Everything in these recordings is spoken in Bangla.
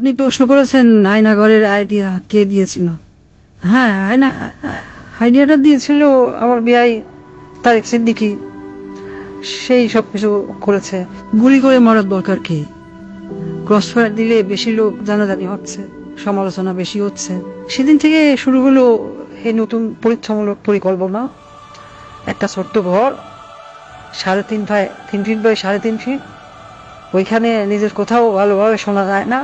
আপনি প্রশ্ন করেছেন আয়নাঘরের আইডিয়া কে দিয়েছিল। হ্যাঁ, আইডিয়াটা দিয়েছিল আমার বিয়াই তারেক সিদ্দিকী। সেই সবকিছু করেছে। গুলি করে মারার দরকার কি? ক্রস ফায়ার দিলে বেশি লোক জানাজানি হচ্ছে, সমালোচনা বেশি হচ্ছে। সেদিন থেকে শুরু হলো এই নতুন পরীক্ষামূলক পরিকল্পনা। একটা ছোট্ট ঘর, 3.5 বাই 3.5 ফিট। ওইখানে নিজের কোথাও ভালোভাবে শোনা যায় না।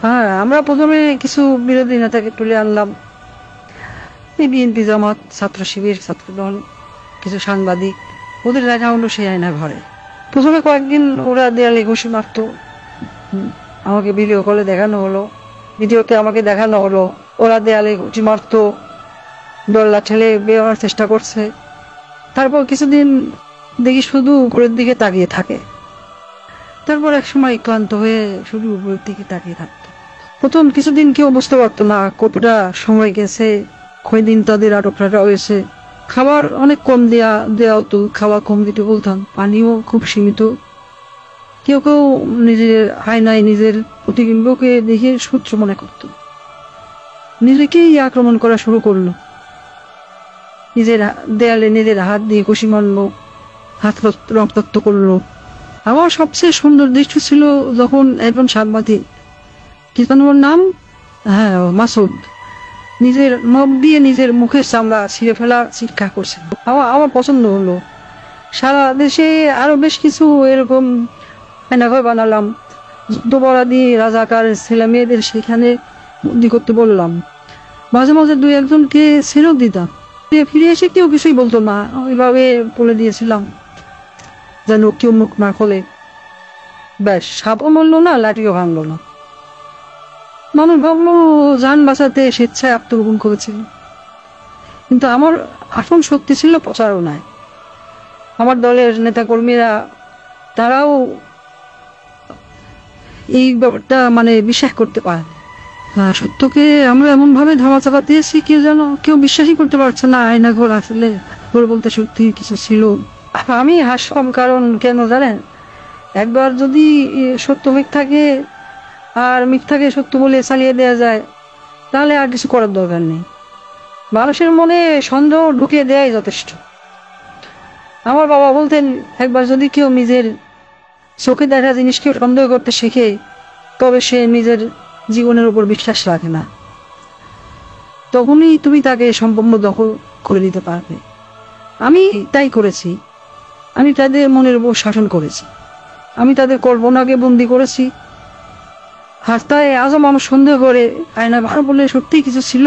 হ্যাঁ, আমরা প্রথমে কিছু বিরোধী নেতাকে তুলে আনলাম, এই বিএনপি, জামাত, ছাত্র শিবির, ছাত্রদল, কিছু সাংবাদিক। ওদের রাখা হলো সেই আয়না ঘরে। প্রথমে কয়েকদিন ওরা দেয়ালে ঘুষি মারতো, আমাকে ভিডিও কলে দেখানো হলো, ভিডিওতে আমাকে দেখানো হলো ওরা দেয়ালে ঘুষি মারতো, দল্লা ঠেলে বেরোনোর চেষ্টা করছে। তারপর কিছুদিন দেখি শুধু উপরের দিকে তাকিয়ে থাকে। তারপর এক সময় ক্লান্ত হয়ে শুধু উপরের দিকে তাকিয়ে থাকতো। প্রথম কিছুদিন কেউ বুঝতে পারতো না কতটা সময় গেছে, কয়দিন তাদের আটকটা হয়েছে। খাবার অনেক কম দেওয়া হতো, খাবার কম দিতে বলতাম, পানিও খুব সীমিত। কেউ কেউ নিজের আয়নায় নিজের প্রতিবিম্বকে দেখে সূত্র মনে করত, নিজেকেই আক্রমণ করা শুরু করলো। নিজের দেয়ালে নিজের হাত দিয়ে ঘুষি মারলো, হাত রক্তাক্ত করলো। আমার সবচেয়ে সুন্দর দৃশ্য ছিল যখন একজন সাংবাদিক, কি যেন ওর নাম, হ্যাঁ মাসুদ, নিজের নখ দিয়ে নিজের মুখের চামড়া ছিঁড়ে ফেলা চিৎকার করছে। আমার পছন্দ হলো। সারা দেশে আরো বেশ কিছু এরকম আয়নাঘর বানালাম। যুদ্ধপরাধী রাজাকার ছেলে মেয়েদের সেখানে বন্দি করতে বললাম। মাঝে মাঝে 2-1জনকে ছেড়েও দিতাম। ফিরে এসে কেউ কিছুই বলতো না, ওইভাবে বলে দিয়েছিলাম যেন কেউ মুখ না খোলে। ব্যাস, সাপও মরলো না, লাঠিও ভাঙলো না। মানুষ ভাবলো যান বাঁচাতে স্বেচ্ছায় আত্মগোপন করেছিল, কিন্তু আমার আসল শক্তি ছিল প্রচারণায়। আমার দলের নেতা কর্মীরা তারাও এই ব্যাপারটা বিশ্বাস করতে পারে। সত্যকে আমরা এমন ভাবে ধামাচাপা দিয়েছি, কেউ বিশ্বাসই করতে পারছে না আয়নাঘর আসলে ঘর বলতে সত্যি কিছু ছিল। আমি হাসলাম, কারণ কেন জানেন, একবার যদি সত্য মিথ্যাকে আর মিথ্যাকে সত্য বলে চালিয়ে দেওয়া যায়, তাহলে আর কিছু করার দরকার নেই। মানুষের মনে সন্দেহ ঢুকিয়ে দেওয়াই যথেষ্ট। আমার বাবা বলতেন, একবার যদি কেউ নিজের চোখে দেখা জিনিসকে সন্দেহ করতে শেখে, তবে সে নিজের জীবনের উপর বিশ্বাস রাখে না। তখনই তুমি তাকে সম্পূর্ণ দখল করে দিতে পারবে। আমি তাই করেছি। আমি তাদের মনের উপর শাসন করেছি। আমি তাদের কল্পনাকে বন্দি করেছি। হাসতায় আজও মানুষ সন্দেহ করে আয়না ভালো বলে সত্যিই কিছু ছিল।